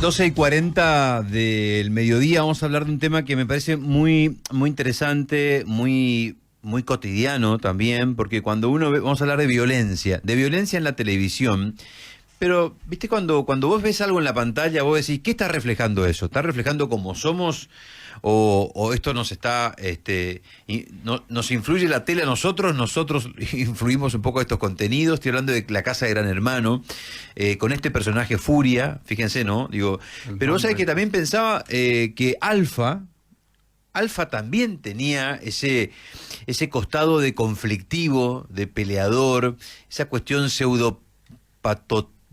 12:40 del mediodía vamos a hablar de un tema que me parece muy interesante, muy cotidiano también, porque cuando uno ve, vamos a hablar de violencia en la televisión, pero viste cuando vos ves algo en la pantalla, vos decís, ¿qué está reflejando eso? ¿Está reflejando cómo somos? ¿O esto nos está, nos influye la tele a nosotros influimos un poco a estos contenidos? Estoy hablando de La Casa de Gran Hermano, con este personaje Furia, fíjense, ¿no? Digo, pero vos sabés que también pensaba que Alfa también tenía ese costado de conflictivo, de peleador, esa cuestión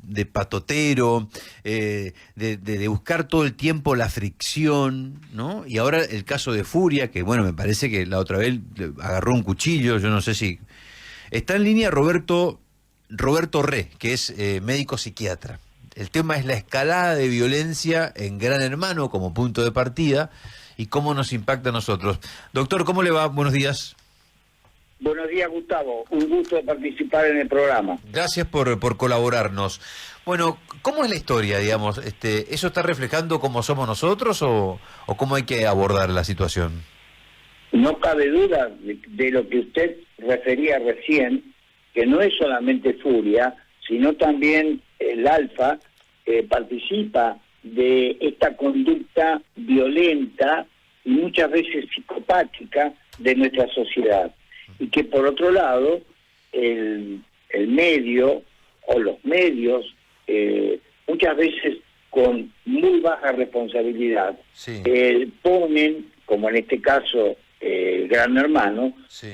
de patotero, de buscar todo el tiempo la fricción, ¿no? Y ahora el caso de Furia, que bueno, me parece que la otra vez agarró un cuchillo, yo no sé si... Está en línea Roberto Re, que es médico psiquiatra. El tema es la escalada de violencia en Gran Hermano como punto de partida y cómo nos impacta a nosotros. Doctor, ¿cómo le va? Buenos días. Buenos días, Gustavo. Un gusto de participar en el programa. Gracias por colaborarnos. Bueno, ¿cómo es la historia, digamos? ¿Eso está reflejando cómo somos nosotros o cómo hay que abordar la situación? No cabe duda de lo que usted refería recién, que no es solamente Furia, sino también el Alfa participa de esta conducta violenta y muchas veces psicopática de nuestra sociedad. Y que por otro lado, el medio o los medios, muchas veces con muy baja responsabilidad, sí, ponen, como en este caso Gran Hermano, sí,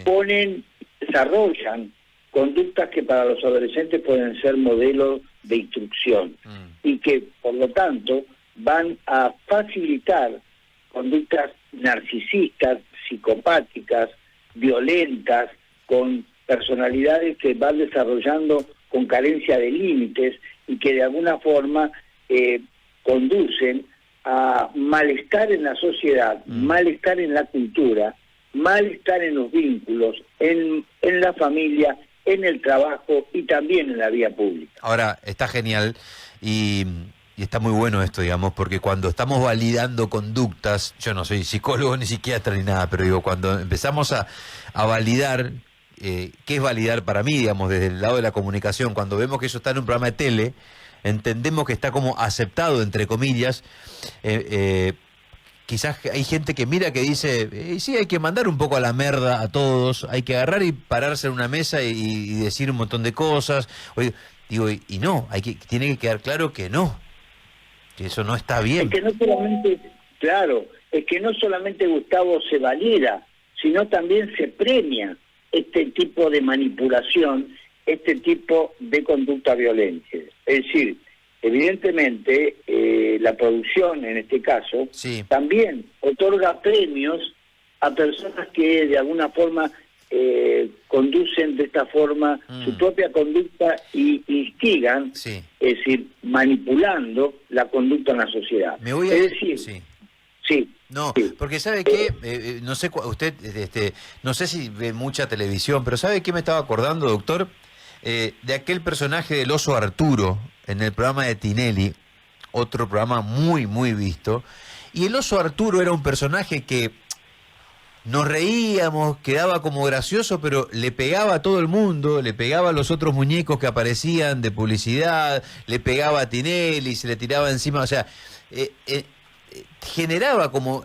desarrollan conductas que para los adolescentes pueden ser modelos de instrucción y que por lo tanto van a facilitar conductas narcisistas, psicopáticas, violentas, con personalidades que van desarrollando con carencia de límites y que de alguna forma conducen a malestar en la sociedad, malestar en la cultura, malestar en los vínculos, en la familia, en el trabajo y también en la vía pública. Ahora, está genial y está muy bueno esto, digamos, porque cuando estamos validando conductas, yo no soy psicólogo ni psiquiatra ni nada, pero digo, cuando empezamos a validar, ¿qué es validar para mí, digamos, desde el lado de la comunicación? Cuando vemos que eso está en un programa de tele, entendemos que está como aceptado, entre comillas, quizás hay gente que mira que dice, sí, hay que mandar un poco a la merda a todos, hay que agarrar y pararse en una mesa y decir un montón de cosas, digo, y no, tiene que quedar claro que no, que eso no está bien. Es que no solamente, claro, es que no solamente, Gustavo, se valida, sino también se premia este tipo de manipulación, este tipo de conducta violenta. Es decir, evidentemente la producción, en este caso, sí, también otorga premios a personas que de alguna forma conducen de esta forma su propia conducta y instigan, sí, es decir, manipulando la conducta en la sociedad. Es decir, sí. Sí. No, porque ¿sabe qué? No sé, usted, no sé si ve mucha televisión, pero ¿sabe qué me estaba acordando, doctor? De aquel personaje del oso Arturo en el programa de Tinelli, otro programa muy visto, y el oso Arturo era un personaje que nos reíamos, quedaba como gracioso, pero le pegaba a todo el mundo, le pegaba a los otros muñecos que aparecían de publicidad, le pegaba a Tinelli, se le tiraba encima, o sea, generaba como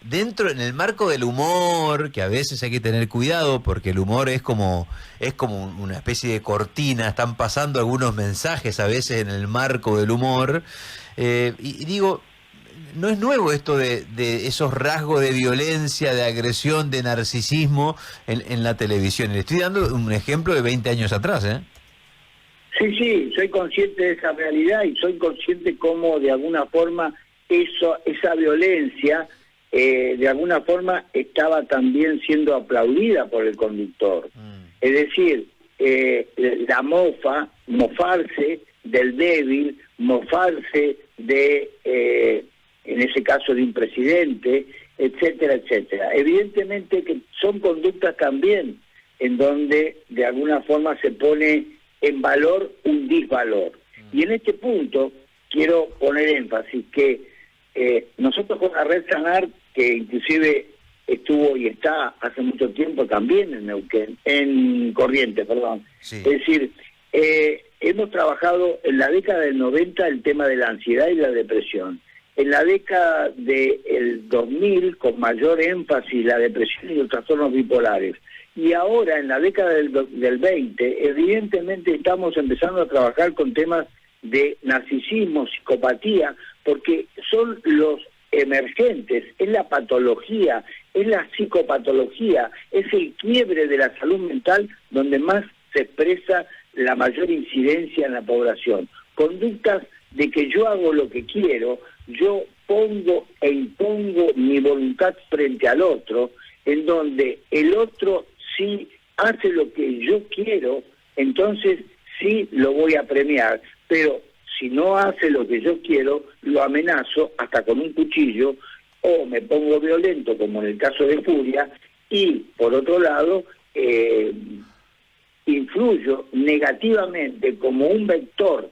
dentro, en el marco del humor, que a veces hay que tener cuidado porque el humor es como una especie de cortina, están pasando algunos mensajes a veces en el marco del humor, y digo, no es nuevo esto de esos rasgos de violencia, de agresión, de narcisismo en la televisión. Le estoy dando un ejemplo de 20 años atrás, ¿eh? Sí, soy consciente de esa realidad y soy consciente cómo de alguna forma esa violencia de alguna forma estaba también siendo aplaudida por el conductor. Es decir, la mofarse del débil, mofarse de, en ese caso, de un presidente, etcétera, etcétera. Evidentemente que son conductas también en donde de alguna forma se pone en valor un disvalor. Y en este punto quiero poner énfasis que nosotros con la red Sanar, que inclusive estuvo y está hace mucho tiempo también en Neuquén, en Corrientes, perdón. Sí. Es decir, hemos trabajado en la década del 90 el tema de la ansiedad y la depresión. En la década del 2000, con mayor énfasis, la depresión y los trastornos bipolares. Y ahora, en la década del 20, evidentemente estamos empezando a trabajar con temas de narcisismo, psicopatía, porque son los emergentes, es la patología, es la psicopatología, es el quiebre de la salud mental donde más se expresa la mayor incidencia en la población. Conductas de que yo hago lo que quiero, yo pongo e impongo mi voluntad frente al otro, en donde el otro sí hace lo que yo quiero, entonces sí lo voy a premiar, pero si no hace lo que yo quiero, lo amenazo hasta con un cuchillo, o me pongo violento, como en el caso de Furia, y por otro lado, influyo negativamente como un vector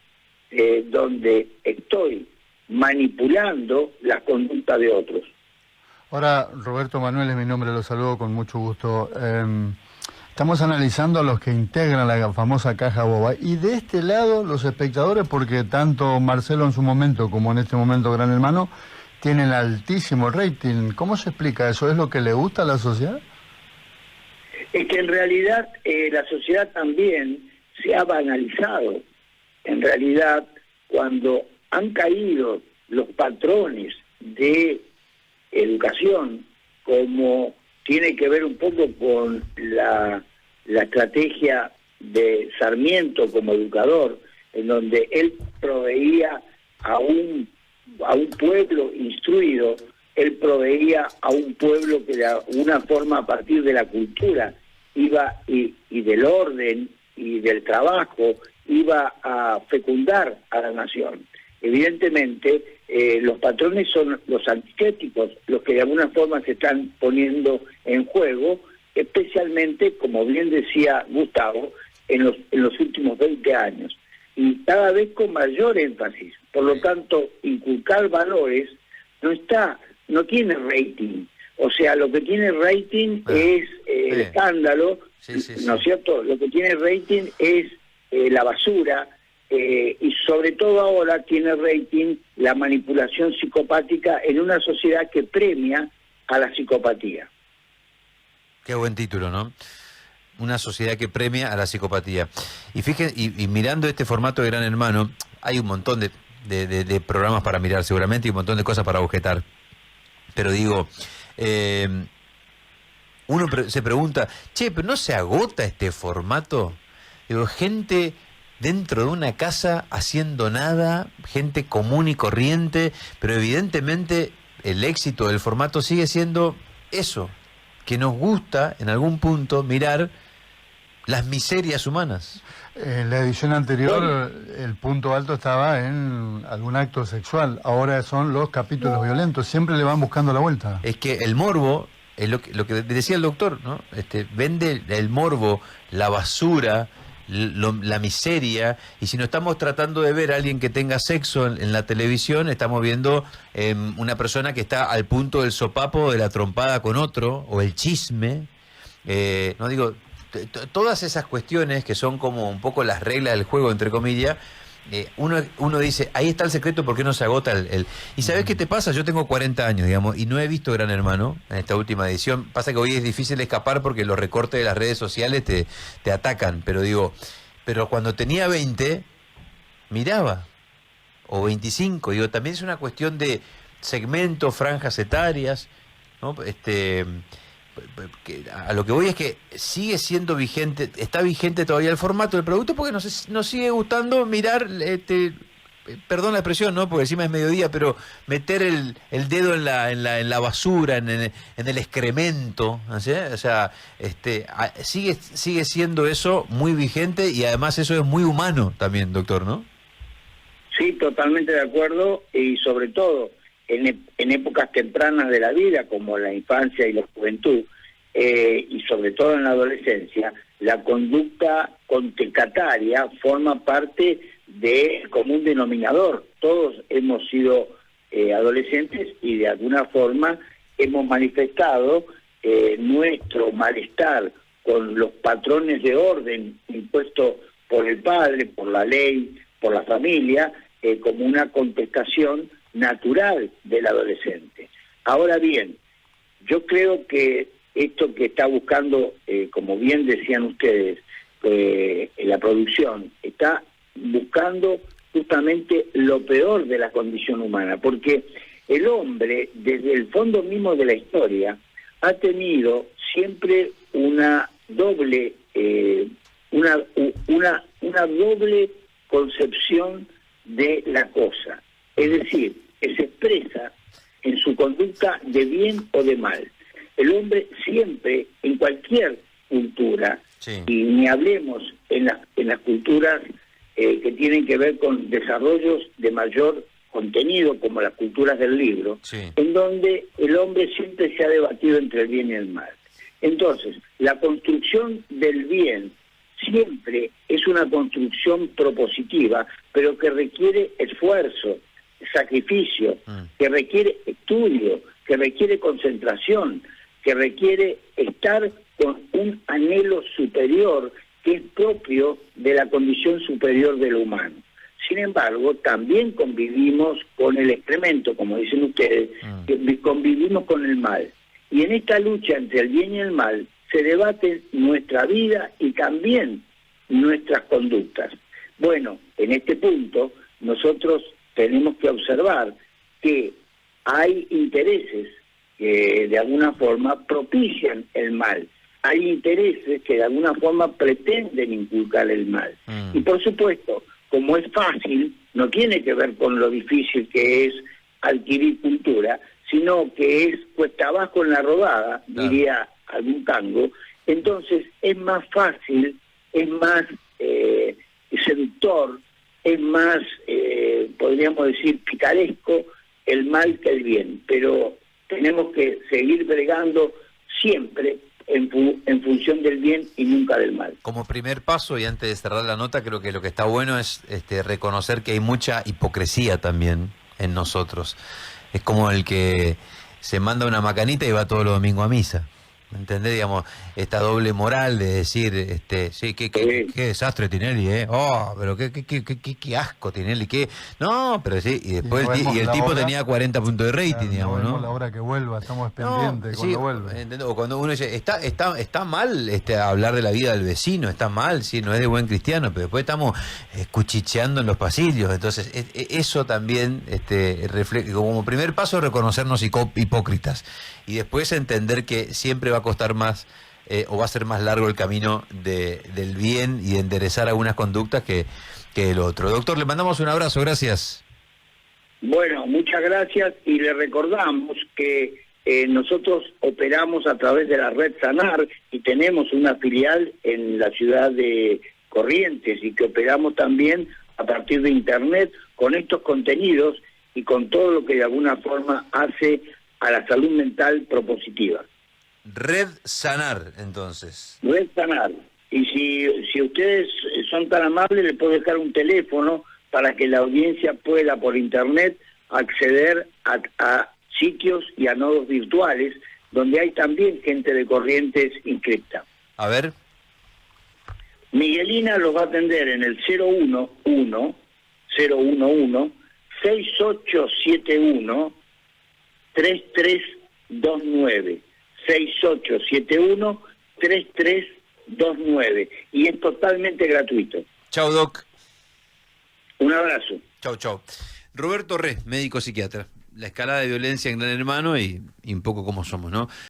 donde estoy manipulando las conductas de otros. Ahora, Roberto Manuel es mi nombre, lo saludo con mucho gusto. Estamos analizando a los que integran la famosa caja boba. Y de este lado, los espectadores, porque tanto Marcelo en su momento como en este momento Gran Hermano, tienen altísimo rating. ¿Cómo se explica eso? ¿Es lo que le gusta a la sociedad? Es que en realidad la sociedad también se ha banalizado. En realidad, cuando han caído los patrones de educación, como tiene que ver un poco con la estrategia de Sarmiento como educador, en donde él proveía a un pueblo instruido, él proveía a un pueblo que de alguna forma a partir de la cultura iba y del orden y del trabajo iba a fecundar a la nación. Evidentemente, los patrones son los antitéticos, los que de alguna forma se están poniendo en juego, especialmente, como bien decía Gustavo, en los últimos 20 años, y cada vez con mayor énfasis. Por lo tanto, inculcar valores no tiene rating. O sea, lo que tiene rating es el escándalo, ¿no es cierto? Lo que tiene rating es la basura, y sobre todo ahora tiene rating la manipulación psicopática en una sociedad que premia a la psicopatía. Qué buen título, ¿no? Una sociedad que premia a la psicopatía. Y fíjense, y mirando este formato de Gran Hermano, hay un montón de programas para mirar seguramente y un montón de cosas para objetar. Pero digo, uno se pregunta, che, ¿pero no se agota este formato? Digo, gente dentro de una casa haciendo nada, gente común y corriente, pero evidentemente el éxito del formato sigue siendo eso, que nos gusta en algún punto mirar las miserias humanas. En la edición anterior el punto alto estaba en algún acto sexual, ahora son los capítulos violentos, siempre le van buscando la vuelta. Es que el morbo, es lo que decía el doctor, ¿no? Vende el morbo, la basura, la miseria, y si no estamos tratando de ver a alguien que tenga sexo en la televisión, estamos viendo una persona que está al punto del sopapo, de la trompada con otro, o el chisme, no digo, todas esas cuestiones que son como un poco las reglas del juego, entre comillas, uno dice, ahí está el secreto, ¿por qué no se agota el...? ¿Y sabés qué te pasa? Yo tengo 40 años, digamos, y no he visto Gran Hermano en esta última edición. Pasa que hoy es difícil escapar porque los recortes de las redes sociales te atacan, pero cuando tenía 20, miraba, o 25, digo, también es una cuestión de segmentos, franjas etarias, ¿no? A lo que voy es que sigue siendo vigente, está vigente todavía el formato del producto porque nos sigue gustando mirar, perdón la expresión, ¿no? Porque encima es mediodía, pero meter el dedo en la basura, en el excremento, ¿sí? O sea, sigue siendo eso muy vigente y además eso es muy humano también, doctor, ¿no? Sí, totalmente de acuerdo, y sobre todo en épocas tempranas de la vida, como la infancia y la juventud, y sobre todo en la adolescencia, la conducta contestataria forma parte del común denominador. Todos hemos sido adolescentes y de alguna forma hemos manifestado nuestro malestar con los patrones de orden impuestos por el padre, por la ley, por la familia, como una contestación natural del adolescente. Ahora bien, yo creo que esto que está buscando, como bien decían ustedes, la producción, está buscando justamente lo peor de la condición humana, porque el hombre, desde el fondo mismo de la historia, ha tenido siempre una doble una doble concepción de la cosa, es decir, que se expresa en su conducta de bien o de mal. El hombre siempre, en cualquier cultura, sí, y ni hablemos en las culturas que tienen que ver con desarrollos de mayor contenido, como las culturas del libro, sí, en donde el hombre siempre se ha debatido entre el bien y el mal. Entonces, la construcción del bien siempre es una construcción propositiva, pero que requiere esfuerzo, sacrificio, que requiere estudio, que requiere concentración, que requiere estar con un anhelo superior que es propio de la condición superior de lo humano. Sin embargo, también convivimos con el excremento, como dicen ustedes, que convivimos con el mal. Y en esta lucha entre el bien y el mal se debate nuestra vida y también nuestras conductas. Bueno, en este punto nosotros tenemos que observar que hay intereses que de alguna forma propician el mal. Hay intereses que de alguna forma pretenden inculcar el mal. Y por supuesto, como es fácil, no tiene que ver con lo difícil que es adquirir cultura, sino que es cuesta abajo en la rodada, diría algún tango. Entonces es más fácil, es más seductor, es más, podríamos decir, picaresco el mal que el bien. Pero tenemos que seguir bregando siempre en función del bien y nunca del mal. Como primer paso, y antes de cerrar la nota, creo que lo que está bueno es reconocer que hay mucha hipocresía también en nosotros. Es como el que se manda una macanita y va todos los domingos a misa. ¿Entendés? Digamos, esta doble moral de decir, sí, qué desastre Tinelli, oh, pero qué asco Tinelli, no, pero sí, y después el tipo tenía 40 puntos de rating, digamos, ¿no? La hora que vuelva, estamos pendientes cuando vuelva. O cuando uno dice, está mal hablar de la vida del vecino, está mal, sí, no es de buen cristiano, pero después estamos cuchicheando en los pasillos, entonces eso también refleja, como primer paso, reconocernos hipócritas, y después entender que siempre va a costar más o va a ser más largo el camino del bien y de enderezar algunas conductas que el otro. Doctor, le mandamos un abrazo, gracias. Bueno, muchas gracias, y le recordamos que nosotros operamos a través de la red Sanar y tenemos una filial en la ciudad de Corrientes, y que operamos también a partir de internet con estos contenidos y con todo lo que de alguna forma hace a la salud mental propositiva. Red Sanar, entonces. Red Sanar. Y si ustedes son tan amables, les puedo dejar un teléfono para que la audiencia pueda por internet acceder a sitios y a nodos virtuales donde hay también gente de Corrientes inscripta. A ver. Miguelina los va a atender en el 011 6871 3329 6871 3329, y es totalmente gratuito. Chau, Doc. Un abrazo. Chau. Roberto Re, médico psiquiatra. La escalada de violencia en Gran Hermano y un poco cómo somos, ¿no?